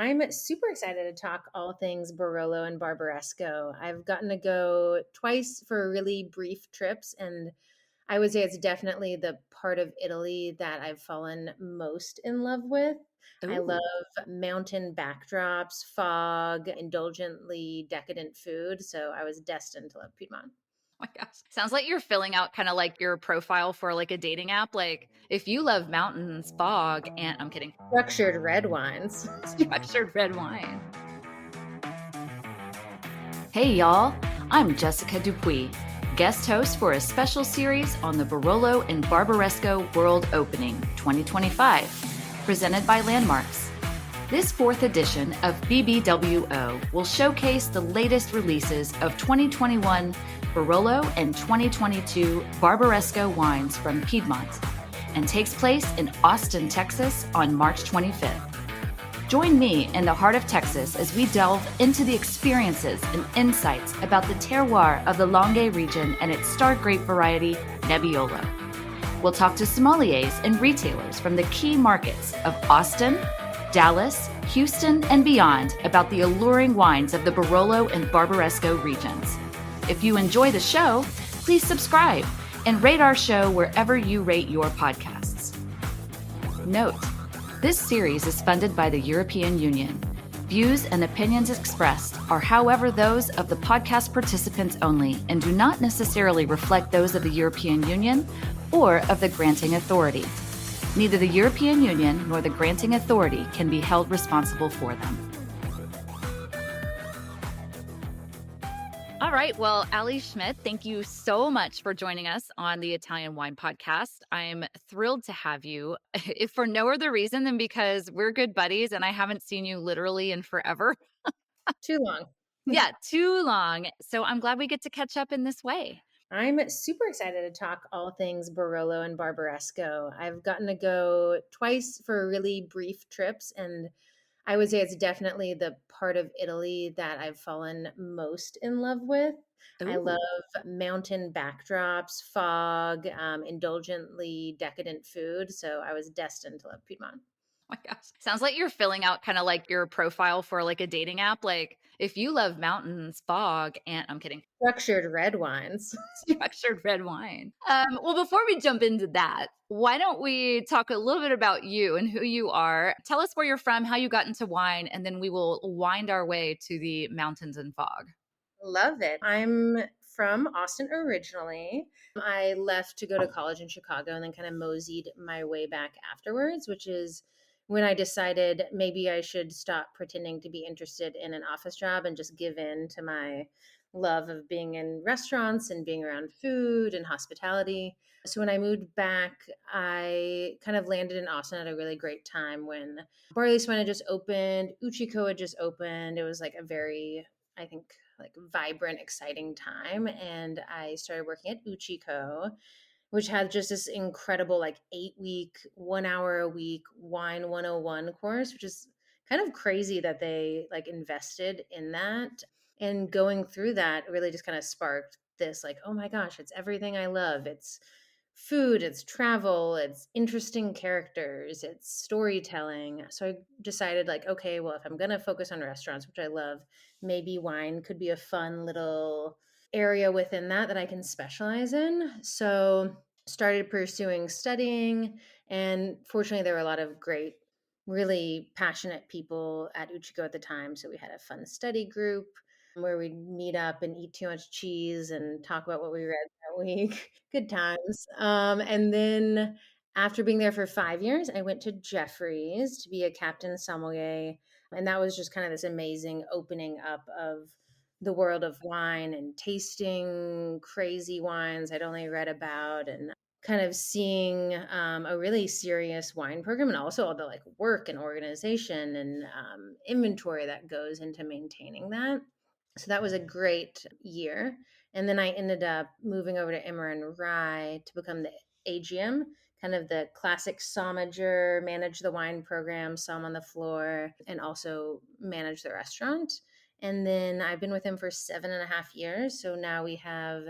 I'm super excited to talk all things Barolo and Barbaresco. I've gotten to go twice for really brief trips, and I would say it's definitely the part of Italy that I've fallen most in love with. I love Ooh, mountain backdrops, fog, indulgently decadent food, so I was destined to love Piedmont. my gosh. Sounds like you're filling out kind of like your profile for like a dating app. Like, if you love mountains, fog, and I'm kidding, Structured red wines. structured red wine. Hey, y'all. I'm Jessica Dupuy, guest host for a special series on the Barolo and Barbaresco World Opening 2025, presented by Landmarks. This fourth edition of BBWO will showcase the latest releases of 2021 Barolo and 2022 Barbaresco wines from Piedmont and takes place in Austin, Texas on March 25th. Join me in the heart of Texas as we delve into the experiences and insights about the terroir of the Langhe region and its star grape variety, Nebbiolo. We'll talk to sommeliers and retailers from the key markets of Austin, Dallas, Houston, and beyond about the alluring wines of the Barolo and Barbaresco regions. If you enjoy the show, please subscribe and rate our show wherever you rate your podcasts. Note, this series is funded by the European Union. Views and opinions expressed are, however, those of the podcast participants only and do not necessarily reflect those of the European Union or of the granting authority. Neither the European Union nor the granting authority can be held responsible for them. All right. Well, Ali Schmidt, thank you so much for joining us on the Italian Wine Podcast. I'm thrilled to have you, if for no other reason than because we're good buddies and I haven't seen you literally in forever. Too long. Yeah, too long. So I'm glad we get to catch up in this way. I'm super excited to talk all things Barolo and Barbaresco. I've gotten to go twice for really brief trips, and I would say it's definitely the part of Italy that I've fallen most in love with. I love Ooh. mountain backdrops, fog, indulgently decadent food, so I was destined to love Piedmont. My gosh. Sounds like you're filling out kind of like your profile for like a dating app. Like, if you love mountains, fog, and I'm kidding, Structured red wines. structured red wine. Well, before we jump into that, why don't we talk a little bit about you and who you are? Tell us where you're from, how you got into wine, and then we will wind our way to the mountains and fog. Love it. I'm from Austin originally. I left to go to college in Chicago and then kind of moseyed my way back afterwards, which is when I decided maybe I should stop pretending to be interested in an office job and just give in to my love of being in restaurants and being around food and hospitality. So when I moved back, I kind of landed in Austin at a really great time when Barley Swine had just opened, Uchiko had just opened. It was like a very, I think, like vibrant, exciting time. And I started working at Uchiko, which had just this incredible like 8 week, 1 hour a week wine 101 course, which is kind of crazy that they like invested in that. And going through that really just kind of sparked this like, oh my gosh, it's everything I love. It's food, it's travel, it's interesting characters, it's storytelling. So I decided like, okay, well, if I'm going to focus on restaurants, which I love, maybe wine could be a fun little area within that I can specialize in. So started pursuing studying, and fortunately there were a lot of great, really passionate people at Uchiko at the time, so we had a fun study group where we'd meet up and eat too much cheese and talk about what we read that week. Good times. And then after being there for 5 years, I went to Jeffries to be a captain sommelier. And that was just kind of this amazing opening up of the world of wine and tasting crazy wines I'd only read about, and kind of seeing a really serious wine program, and also all the like work and organization and inventory that goes into maintaining that. So that was a great year. And then I ended up moving over to Emmer and Rye to become the AGM, kind of the classic sommager, manage the wine program, somm on the floor, and also manage the restaurant. And then I've been with him for 7.5 years. So now we have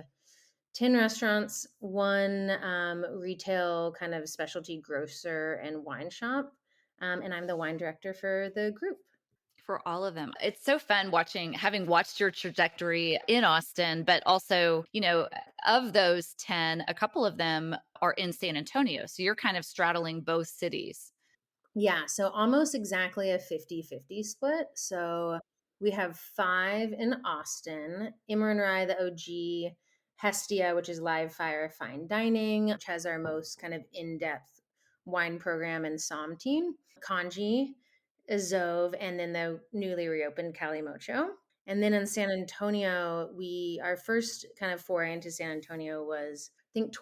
10 restaurants, one retail kind of specialty grocer and wine shop. And I'm the wine director for the group. for all of them. It's so fun watching, having watched your trajectory in Austin, but also, of those 10, a couple of them are in San Antonio. So you're kind of straddling both cities. Yeah, so almost exactly a 50-50 split. So we have five in Austin, Immer and Rye, the OG, Hestia, which is live fire fine dining, which has our most kind of in-depth wine program and Somm team, Kanji, Azov, and then the newly reopened Calimocho. And then in San Antonio, our first kind of foray into San Antonio was, I think,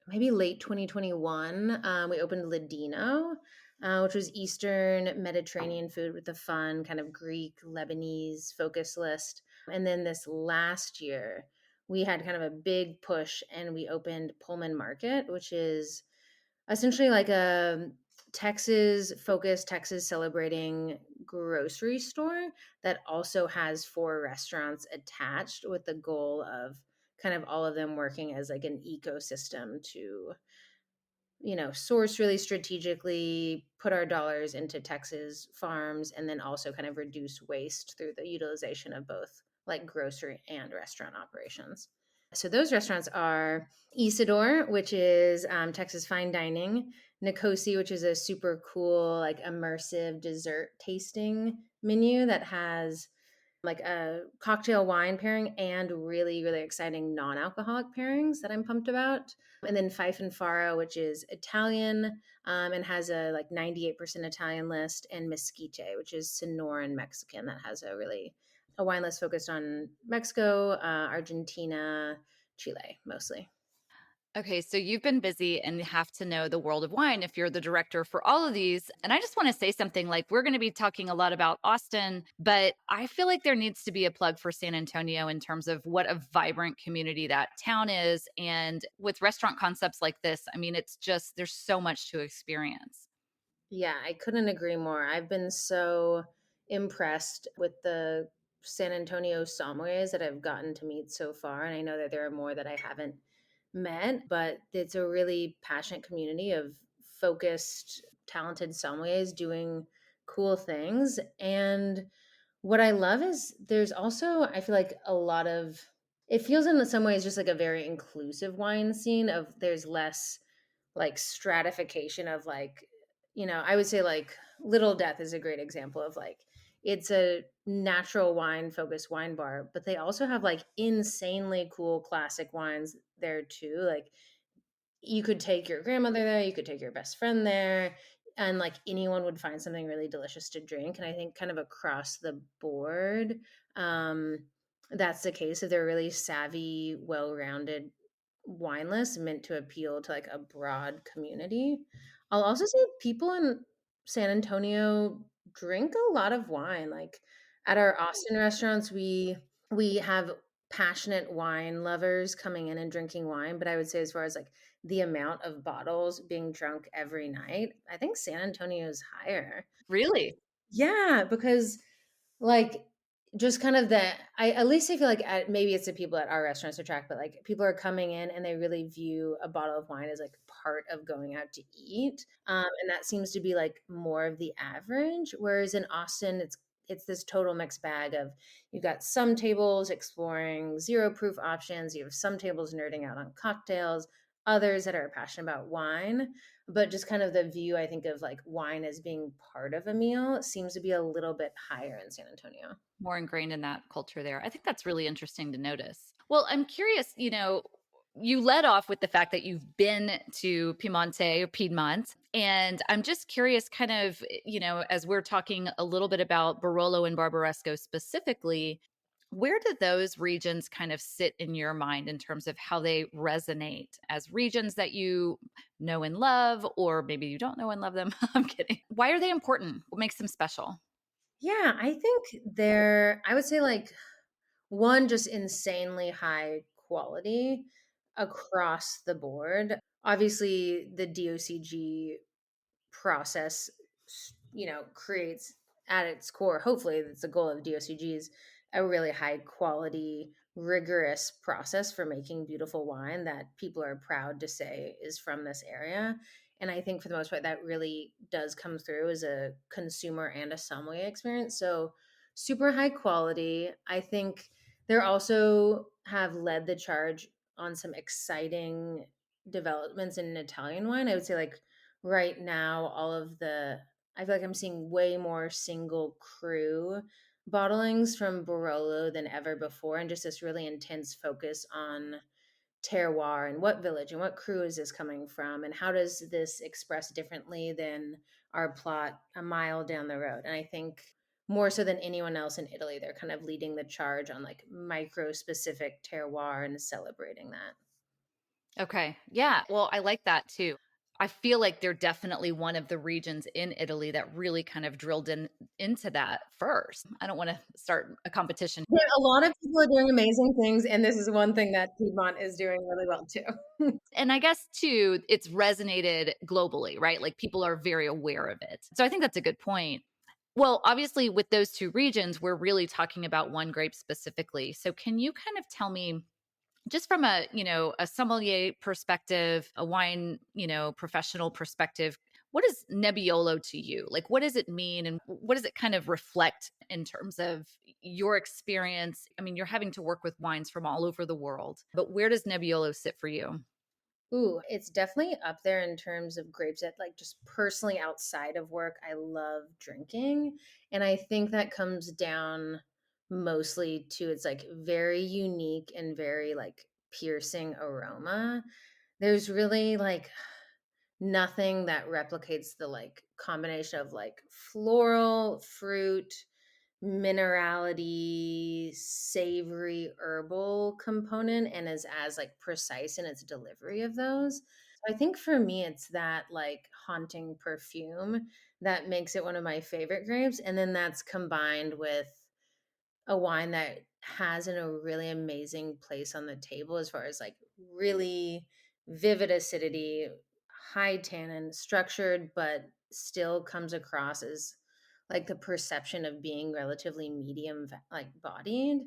maybe late 2021, we opened Ladino, which was Eastern Mediterranean food with a fun kind of Greek, Lebanese focus list. And then this last year, we had kind of a big push and we opened Pullman Market, which is essentially like a Texas focused, Texas celebrating grocery store that also has four restaurants attached with the goal of kind of all of them working as like an ecosystem to source really strategically, put our dollars into Texas farms, and then also kind of reduce waste through the utilization of both like grocery and restaurant operations. So those restaurants are Isidore, which is Texas fine dining, Nicosi, which is a super cool, like immersive dessert tasting menu that has like a cocktail wine pairing and really, really exciting non alcoholic pairings that I'm pumped about. And then Fife and Faro, which is Italian and has a like 98% Italian list, and Mesquite, which is Sonoran Mexican that has a wine list focused on Mexico, Argentina, Chile mostly. Okay, so you've been busy and have to know the world of wine if you're the director for all of these. And I just want to say something like we're going to be talking a lot about Austin, but I feel like there needs to be a plug for San Antonio in terms of what a vibrant community that town is. And with restaurant concepts like this, I mean, it's just, there's so much to experience. Yeah, I couldn't agree more. I've been so impressed with the San Antonio sommeliers that I've gotten to meet so far. And I know that there are more that I haven't met, but it's a really passionate community of focused, talented sommeliers doing cool things. And what I love is there's also, I feel like it feels in some ways just like a very inclusive wine scene of there's less like stratification of like, I would say like Little Death is a great example of like it's a natural wine focused wine bar, but they also have like insanely cool classic wines there too. Like you could take your grandmother there, you could take your best friend there, and like anyone would find something really delicious to drink. And I think kind of across the board, um, that's the case. If they're really savvy, well-rounded wine list meant to appeal to like a broad community. I'll also say people in San Antonio drink a lot of wine. Like at our Austin restaurants, we have passionate wine lovers coming in and drinking wine, but I would say as far as like the amount of bottles being drunk every night, I think San Antonio is higher. Really? Yeah, because like just kind of I at least I feel like maybe it's the people at our restaurants attract, but like people are coming in and they really view a bottle of wine as like part of going out to eat, and that seems to be like more of the average. Whereas in Austin, it's this total mixed bag of you've got some tables exploring zero proof options, you have some tables nerding out on cocktails, others that are passionate about wine, but just kind of the view I think of like wine as being part of a meal seems to be a little bit higher in San Antonio. More ingrained in that culture there. I think that's really interesting to notice. Well, I'm curious, you led off with the fact that you've been to Piemonte or Piedmont. And I'm just curious, kind of, as we're talking a little bit about Barolo and Barbaresco specifically, where do those regions kind of sit in your mind in terms of how they resonate as regions that you know and love, or maybe you don't know and love them? I'm kidding. Why are they important? What makes them special? Yeah, I think I would say like one, just insanely high quality across the board. Obviously, the DOCG process, creates at its core, hopefully, that's the goal of DOCGs, a really high quality, rigorous process for making beautiful wine that people are proud to say is from this area. And I think for the most part, that really does come through as a consumer and a sommelier experience. So super high quality. I think they're also have led the charge on some exciting developments in Italian wine. I would say like right now, I feel like I'm seeing way more single crew bottlings from Barolo than ever before, and just this really intense focus on terroir and what village and what crew is this coming from and how does this express differently than our plot a mile down the road. And I think more so than anyone else in Italy, they're kind of leading the charge on like micro specific terroir and celebrating that. Okay. Yeah. Well, I like that too. I feel like they're definitely one of the regions in Italy that really kind of drilled into that first. I don't want to start a competition. Yeah, a lot of people are doing amazing things, and this is one thing that Piedmont is doing really well too. And I guess too, it's resonated globally, right? Like people are very aware of it. So I think that's a good point. Well, obviously, with those two regions, we're really talking about one grape specifically. So can you kind of tell me, just from a a sommelier perspective, a wine professional perspective, what is Nebbiolo to you? Like, what does it mean, and what does it kind of reflect in terms of your experience? I mean, you're having to work with wines from all over the world, but where does Nebbiolo sit for you? Ooh, it's definitely up there in terms of grapes that like just personally outside of work, I love drinking. And I think that comes down mostly to its like very unique and very like piercing aroma. There's really like nothing that replicates the like combination of like floral, fruit, minerality, savory, herbal component and is as like precise in its delivery of those. So I think for me it's that like haunting perfume that makes it one of my favorite grapes, and then that's combined with a wine that has in a really amazing place on the table as far as like really vivid acidity, high tannin, structured, but still comes across as like the perception of being relatively medium like bodied.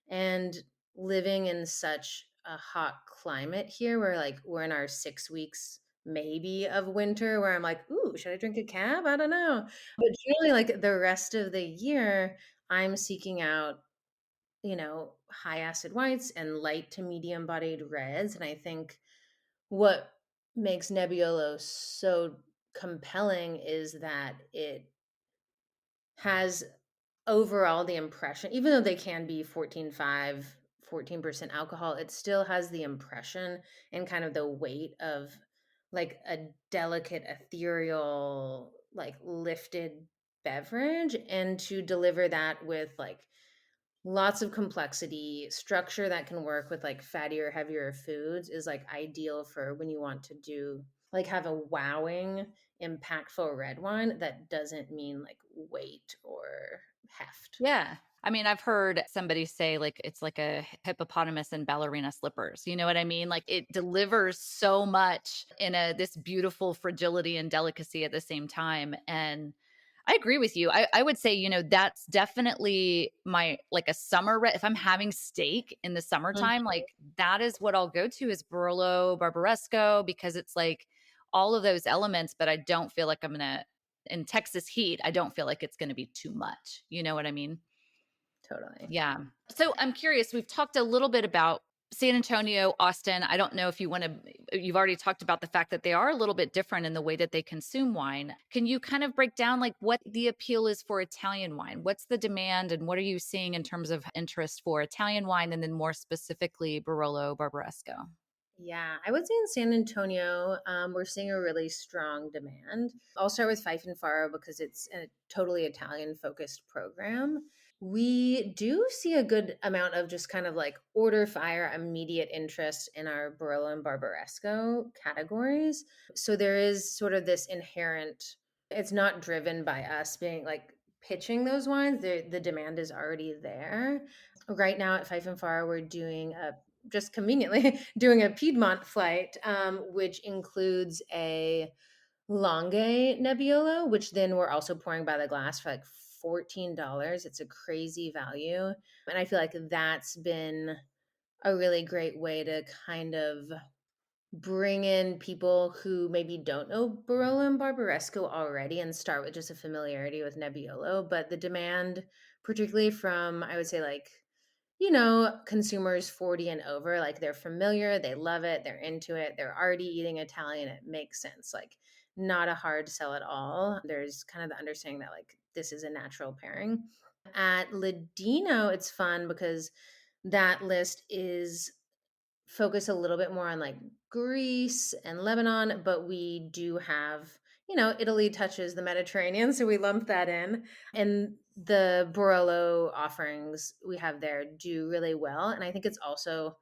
And living in such a hot climate here where like we're in our 6 weeks maybe of winter where I'm like, ooh, should I drink a cab? I don't know. But generally like the rest of the year I'm seeking out, high acid whites and light to medium bodied reds. And I think what makes Nebbiolo so compelling is that it has overall the impression, even though they can be 14.5, 14% alcohol, it still has the impression and kind of the weight of like a delicate, ethereal, like lifted beverage. And to deliver that with like lots of complexity, structure that can work with like fattier, heavier foods is like ideal for when you want to do like have a wowing, impactful red wine that doesn't mean like weight or heft. Yeah. I mean, I've heard somebody say like it's like a hippopotamus in ballerina slippers. You know what I mean? Like it delivers so much in a this beautiful fragility and delicacy at the same time. And I agree with you. I would say, that's definitely my like a summer if I'm having steak in the summertime, Mhm. like that is what I'll go to is Barolo Barbaresco because it's like all of those elements, but I don't feel like I'm gonna in Texas heat, I don't feel like it's going to be too much. You know what I mean? Totally. Yeah. So I'm curious, we've talked a little bit about San Antonio, Austin. I don't know if you want to, you've already talked about the fact that they are a little bit different in the way that they consume wine. Can you kind of break down like what the appeal is for Italian wine? What's the demand and what are you seeing in terms of interest for Italian wine and then more specifically Barolo Barbaresco? Yeah, I would say in San Antonio, we're seeing a really strong demand. I'll start with Fife and Faro because it's a totally Italian focused program. We do see a good amount of just kind of like order fire, immediate interest in our Barolo and Barbaresco categories. So there is sort of this inherent, it's not driven by us being like pitching those wines. The demand is already there. Right now at Fife and Faro, we're doing a just conveniently doing a Piedmont flight, which includes a Longue Nebbiolo, which then we're also pouring by the glass for like $14. It's a crazy value. And I feel like that's been a really great way to kind of bring in people who maybe don't know Barolo and Barbaresco already and start with just a familiarity with Nebbiolo. But the demand, particularly from, I would say, like, consumers 40 and over, like they're familiar, they love it, they're into it, they're already eating Italian, it makes sense. Like, not a hard sell at all. There's kind of the understanding that, like, this is a natural pairing. At Ladino, it's fun because that list is focus a little bit more on like Greece and Lebanon, but we do have, Italy touches the Mediterranean, so we lump that in. And the Barolo offerings we have there do really well. And I think it's also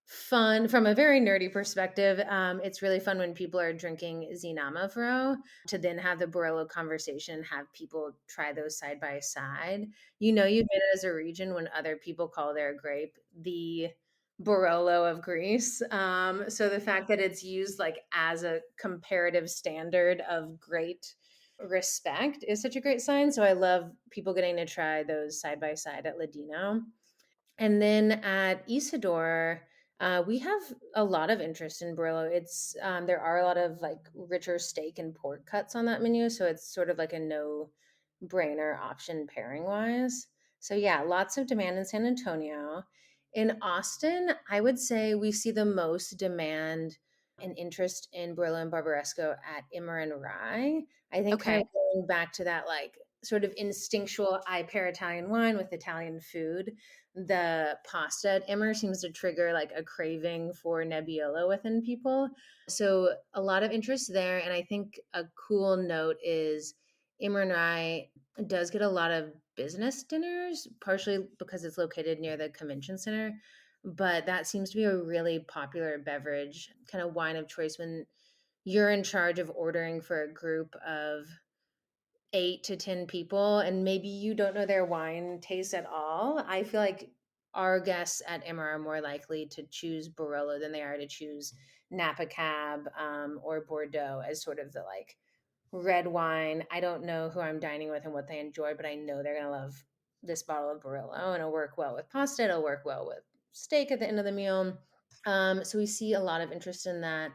fun from a very nerdy perspective. It's really fun when people are drinking Zinamavro to then have the Barolo conversation, have people try those side by side. You get it as a region when other people call their grape the Barolo of Greece. So the fact that it's used like as a comparative standard of great respect is such a great sign. So I love people getting to try those side by side at Ladino. And then at Isidore, we have a lot of interest in Barolo. It's there are a lot of like richer steak and pork cuts on that menu, so it's sort of like a no-brainer option pairing wise. So yeah, lots of demand in San Antonio. In Austin, I would say we see the most demand and interest in Barolo and Barbaresco at Immer and Rye. I think kind Okay. of going back to that like sort of instinctual I pair Italian wine with Italian food, the pasta at Emmer seems to trigger like a craving for Nebbiolo within people. So a lot of interest there. And I think a cool note is Emmer and Rye does get a lot of business dinners, partially because it's located near the convention center. But that seems to be a really popular beverage, kind of wine of choice when you're in charge of ordering for a group of 8 to 10 people and maybe you don't know their wine taste at all. I feel like our guests at Emma are more likely to choose Barolo than they are to choose Napa Cab or Bordeaux as sort of the like red wine. I don't know who I'm dining with and what they enjoy, but I know they're going to love this bottle of Barolo and it'll work well with pasta. It'll work well with steak at the end of the meal. So we see a lot of interest in that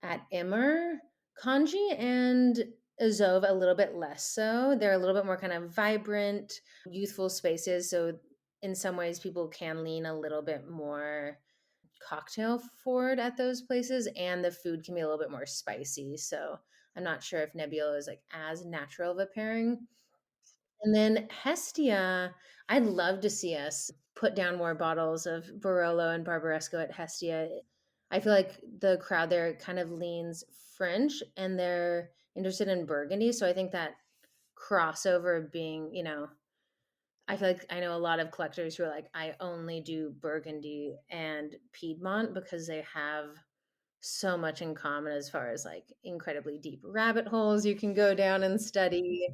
at Immer. Kanji and Azov a little bit less so. They're a little bit more kind of vibrant, youthful spaces. So in some ways, people can lean a little bit more cocktail forward at those places, and the food can be a little bit more spicy. So I'm not sure if Nebbiolo is like as natural of a pairing. And then Hestia, I'd love to see us put down more bottles of Barolo and Barbaresco at Hestia. I feel like the crowd there kind of leans French and they're interested in Burgundy. So I think that crossover of being, I feel like I know a lot of collectors who are like, I only do Burgundy and Piedmont because they have so much in common as far as like incredibly deep rabbit holes you can go down and study,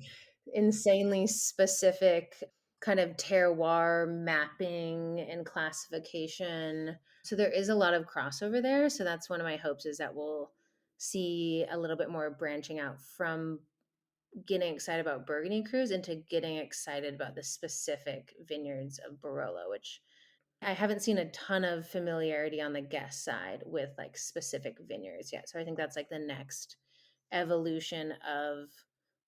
insanely specific kind of terroir mapping and classification. So there is a lot of crossover there. So that's one of my hopes is that we'll see a little bit more branching out from getting excited about Burgundy Cruise into getting excited about the specific vineyards of Barolo, which I haven't seen a ton of familiarity on the guest side with like specific vineyards yet. So I think that's like the next evolution of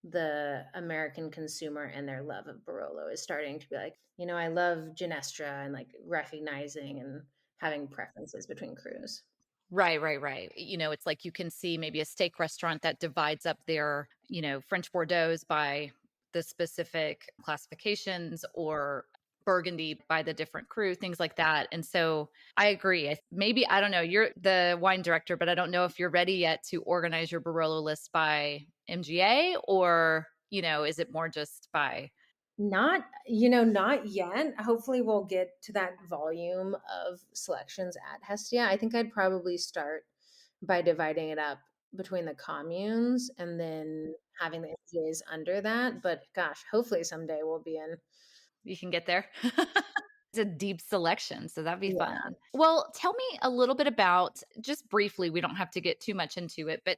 the American consumer and their love of Barolo is starting to be like, I love Ginestra and like recognizing and having preferences between crews. Right, right, right. It's like you can see maybe a steak restaurant that divides up their, French Bordeaux's by the specific classifications or Burgundy by the different crew, things like that. And so I agree. Maybe, I don't know, you're the wine director, but I don't know if you're ready yet to organize your Barolo list by MGA or, is it more just by. Not yet. Hopefully we'll get to that volume of selections at Hestia. I think I'd probably start by dividing it up between the communes and then having the MGAs under that. But gosh, hopefully someday we'll be in. You can get there. It's a deep selection, so that'd be fun. Yeah. Well, tell me a little bit about just briefly, we don't have to get too much into it, but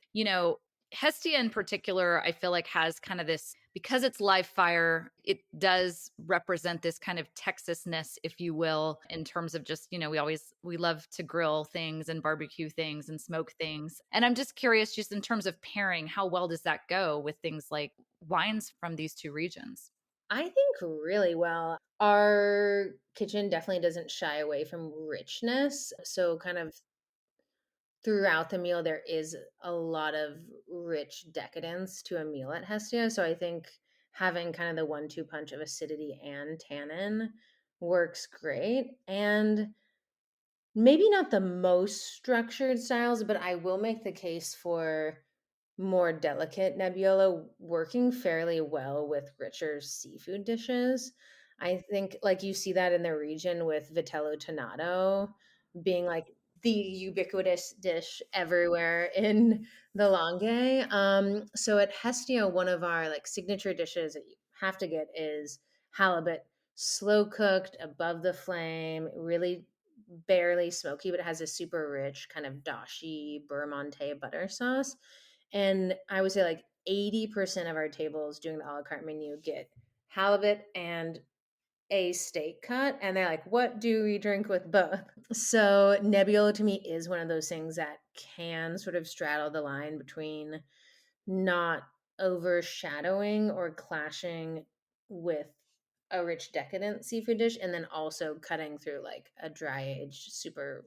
Hestia in particular, I feel like has kind of this, because it's live fire, it does represent this kind of Texasness, if you will, in terms of just, we love to grill things and barbecue things and smoke things. And I'm just curious, just in terms of pairing, how well does that go with things like wines from these two regions? I think really well. Our kitchen definitely doesn't shy away from richness. So, kind of throughout the meal, there is a lot of rich decadence to a meal at Hestia. So, I think having kind of the 1-2 punch of acidity and tannin works great. And maybe not the most structured styles, but I will make the case for more delicate Nebbiolo working fairly well with richer seafood dishes. I think like you see that in the region with Vitello Tonato being like the ubiquitous dish everywhere in the Langhe. So at Hestia, one of our like signature dishes that you have to get is halibut, slow cooked above the flame, really barely smoky, but it has a super rich kind of dashi Burmonte butter sauce. And I would say like 80% of our tables doing the a la carte menu get halibut and a steak cut. And they're like, what do we drink with both? So Nebbiolo to me is one of those things that can sort of straddle the line between not overshadowing or clashing with a rich decadent seafood dish and then also cutting through like a dry aged super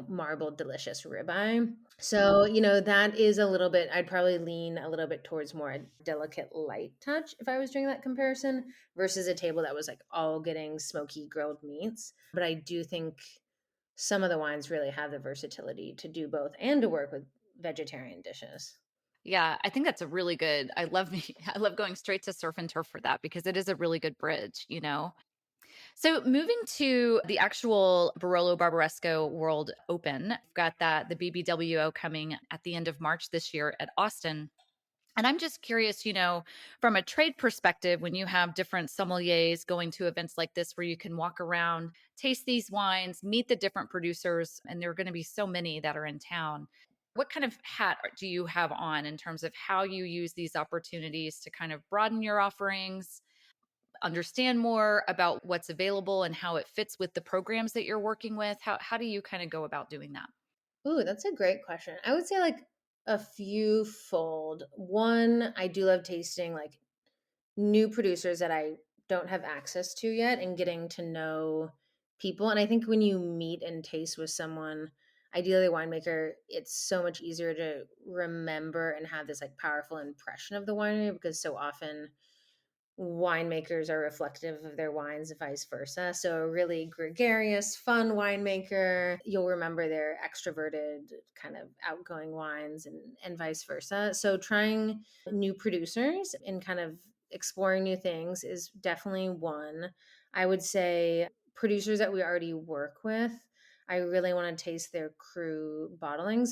marbled delicious ribeye. So, that is a little bit, I'd probably lean a little bit towards more a delicate light touch if I was doing that comparison versus a table that was like all getting smoky grilled meats. But I do think some of the wines really have the versatility to do both and to work with vegetarian dishes. Yeah, I think that's a really good. I love me. I love going straight to surf and turf for that because it is a really good bridge. So moving to the actual Barolo Barbaresco World Open, we've got that the BBWO coming at the end of March this year at Austin. And I'm just curious, from a trade perspective, when you have different sommeliers going to events like this where you can walk around, taste these wines, meet the different producers, and there are going to be so many that are in town. What kind of hat do you have on in terms of how you use these opportunities to kind of broaden your offerings, understand more about what's available and how it fits with the programs that you're working with? How do you kind of go about doing that? Ooh, that's a great question. I would say like a few fold. One, I do love tasting like new producers that I don't have access to yet and getting to know people. And I think when you meet and taste with someone, ideally a winemaker, it's so much easier to remember and have this like powerful impression of the winery because so often winemakers are reflective of their wines and vice versa. So a really gregarious, fun winemaker, you'll remember their extroverted, kind of outgoing wines and vice versa. So trying new producers and kind of exploring new things is definitely one. I would say producers that we already work with, I really want to taste their cru bottlings.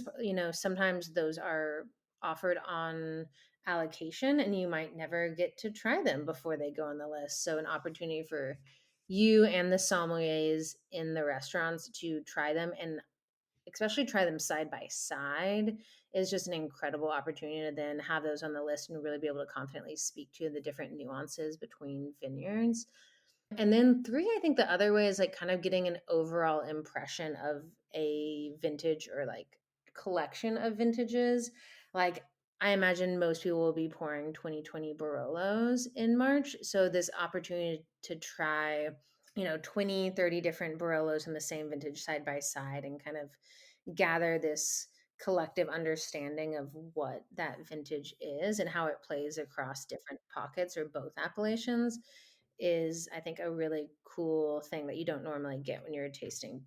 Sometimes those are offered on allocation and you might never get to try them before they go on the list. So an opportunity for you and the sommeliers in the restaurants to try them and especially try them side by side is just an incredible opportunity to then have those on the list and really be able to confidently speak to the different nuances between vineyards. And then three, I think the other way is like kind of getting an overall impression of a vintage or like collection of vintages. Like I imagine most people will be pouring 2020 Barolos in March. So this opportunity to try, 20, 30 different Barolos in the same vintage side by side and kind of gather this collective understanding of what that vintage is and how it plays across different pockets or both appellations is I think a really cool thing that you don't normally get when you're tasting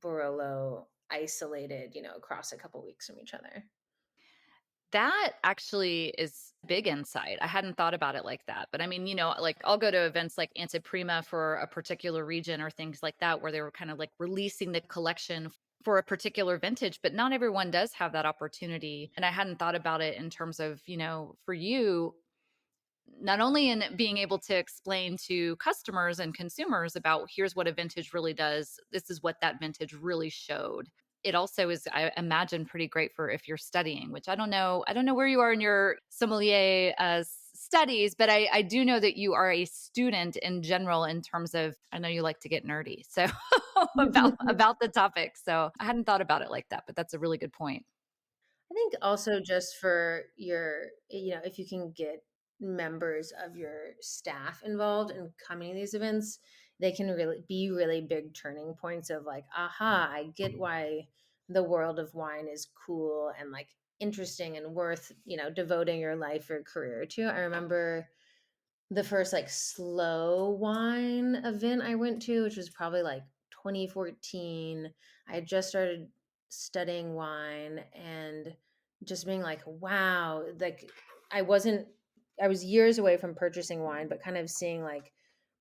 Barolo isolated, across a couple weeks from each other. That actually is big insight. I hadn't thought about it like that. But I mean, like I'll go to events like Anteprima for a particular region or things like that, where they were kind of like releasing the collection for a particular vintage, but not everyone does have that opportunity. And I hadn't thought about it in terms of, for you, not only in being able to explain to customers and consumers about here's what a vintage really does, this is what that vintage really showed. it also is, I imagine, pretty great for if you're studying, which I don't know where you are in your sommelier studies, but I do know that you are a student in general in terms of, I know you like to get nerdy. So about the topic. So I hadn't thought about it like that, but that's a really good point. I think also just for your, if you can get members of your staff involved in coming to these events, they can really be really big turning points of like, aha, I get why the world of wine is cool and like interesting and worth, devoting your life or career to. I remember the first like slow wine event I went to, which was probably like 2014. I had just started studying wine and just being like, wow, like I wasn't, I was years away from purchasing wine, but kind of seeing like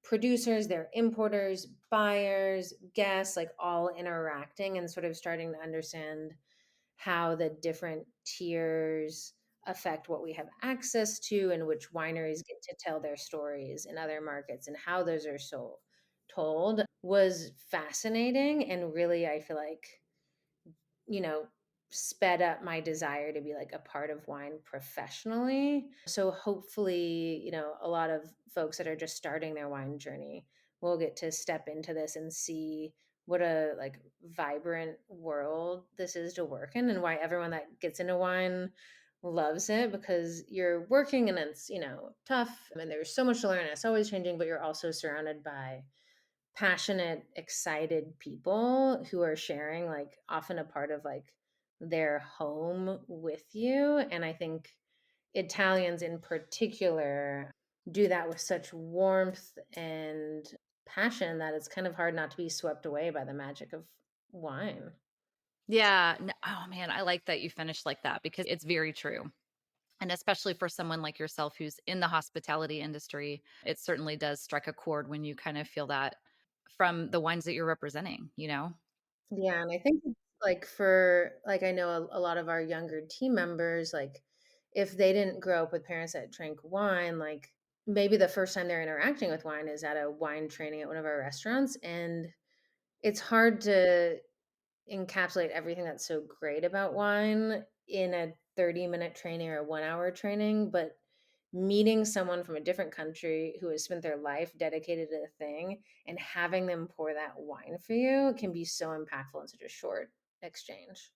producers, their importers, buyers, guests, like all interacting and sort of starting to understand how the different tiers affect what we have access to and which wineries get to tell their stories in other markets and how those are told was fascinating and really I feel like you know, sped up my desire to be like a part of wine professionally. So hopefully, a lot of folks that are just starting their wine journey will get to step into this and see what a like vibrant world this is to work in and why everyone that gets into wine loves it because you're working and it's, tough and there's so much to learn. It's always changing, but you're also surrounded by passionate, excited people who are sharing like often a part of like their home with you. And I think Italians in particular do that with such warmth and passion that it's kind of hard not to be swept away by the magic of wine. Yeah. Oh man, I like that you finished like that because it's very true. And especially for someone like yourself who's in the hospitality industry, it certainly does strike a chord when you kind of feel that from the wines that you're representing, you know? Yeah, and I think like for like I know a lot of our younger team members, like if they didn't grow up with parents that drank wine, like maybe the first time they're interacting with wine is at a wine training at one of our restaurants. And it's hard to encapsulate everything that's so great about wine in a 30-minute training or a 1 hour training, but meeting someone from a different country who has spent their life dedicated to a thing and having them pour that wine for you can be so impactful in such a short exchange.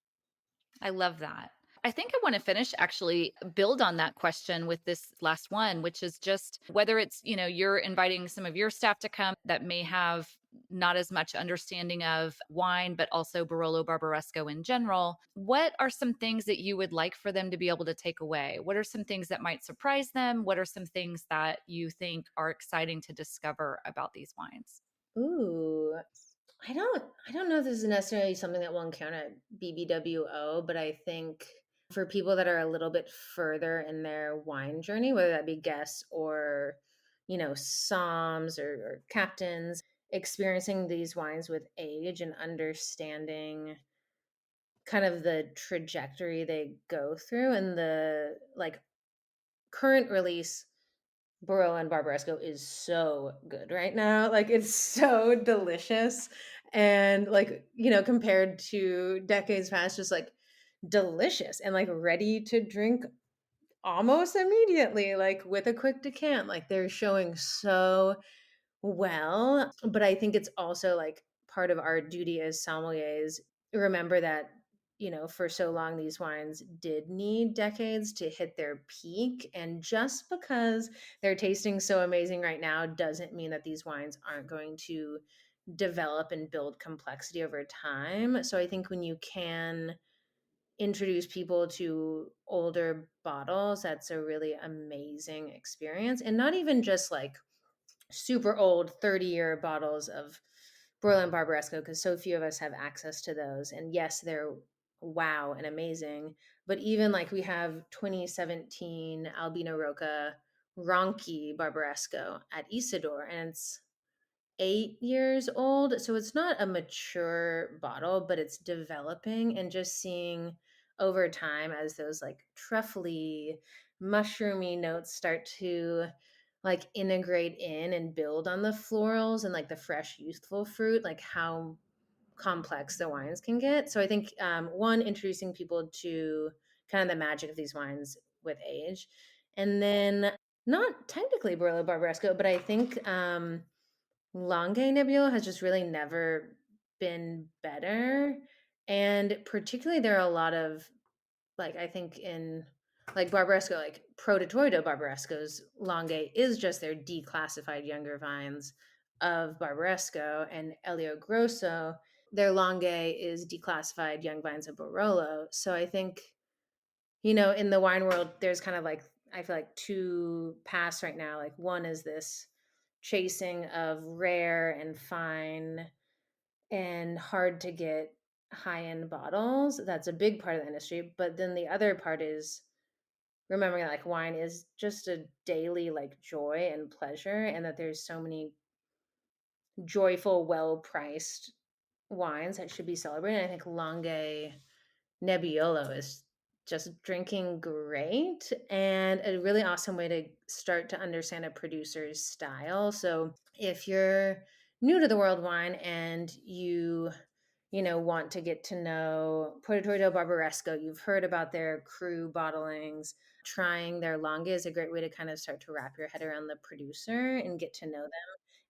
I love that. I think I want to finish actually build on that question with this last one, which is just whether it's, you're inviting some of your staff to come that may have not as much understanding of wine, but also Barolo Barbaresco in general. What are some things that you would like for them to be able to take away? What are some things that might surprise them? What are some things that you think are exciting to discover about these wines? Ooh, I don't know if this is necessarily something that will encounter at BBWO, but I think for people that are a little bit further in their wine journey, whether that be guests or, somms or captains, experiencing these wines with age and understanding kind of the trajectory they go through and the like current release Barolo and Barbaresco is so good right now. Like it's so delicious. And like, compared to decades past, just like delicious and like ready to drink almost immediately, like with a quick decant. Like they're showing so well. But I think it's also like part of our duty as sommeliers. Remember that, for so long, these wines did need decades to hit their peak. And just because they're tasting so amazing right now doesn't mean that these wines aren't going to develop and build complexity over time. So I think when you can introduce people to older bottles, that's a really amazing experience. And not even just like super old 30-year bottles of Barolo and Barbaresco because so few of us have access to those. And yes, they're wow and amazing. But even like we have 2017 Albino Roca Ronchi Barbaresco at Isidore, and it's 8 years old. So it's not a mature bottle, but it's developing and just seeing over time as those like truffly, mushroomy notes start to like integrate in and build on the florals and like the fresh, youthful fruit, like how complex the wines can get. So I think one, introducing people to kind of the magic of these wines with age, and then not technically Barolo Barbaresco, but I think Longue Nebbiolo has just really never been better. And particularly, there are a lot of, like, I think in like Barbaresco, like Prototordo Barbaresco's Longue is just their declassified younger vines of Barbaresco, and Elio Grosso, their Longue is declassified young vines of Barolo. So I think, in the wine world, there's kind of like, I feel like two paths right now. Like one is this chasing of rare and fine and hard to get high end bottles. That's a big part of the industry. But then the other part is remembering that like wine is just a daily like joy and pleasure, and that there's so many joyful, well priced wines that should be celebrated. I think Longue Nebbiolo is just drinking great and a really awesome way to start to understand a producer's style. So if you're new to the world wine and want to get to know Puerto Barbaresco, you've heard about their cru bottlings, trying their Longue is a great way to kind of start to wrap your head around the producer and get to know them.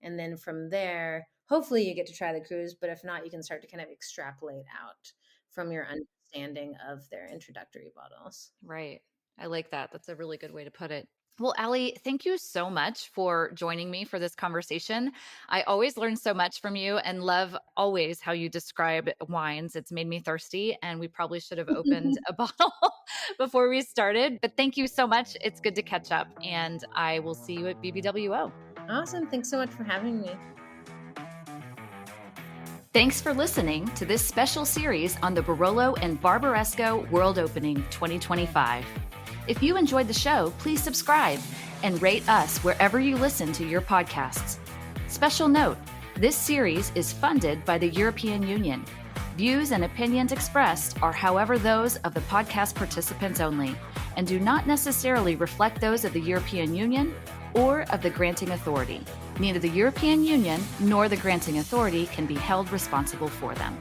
And then from there, hopefully you get to try the crus, but if not, you can start to kind of extrapolate out from your understanding of their introductory bottles. Right. I like that. That's a really good way to put it. Well, Allie, thank you so much for joining me for this conversation. I always learn so much from you and love always how you describe wines. It's made me thirsty, and we probably should have opened a bottle before we started. But thank you so much. It's good to catch up, and I will see you at BBWO. Awesome. Thanks so much for having me. Thanks for listening to this special series on the Barolo and Barbaresco World Opening 2025. If you enjoyed the show, please subscribe and rate us wherever you listen to your podcasts. Special note, this series is funded by the European Union. Views and opinions expressed are, however, those of the podcast participants only and do not necessarily reflect those of the European Union or of the granting authority. Neither the European Union nor the granting authority can be held responsible for them.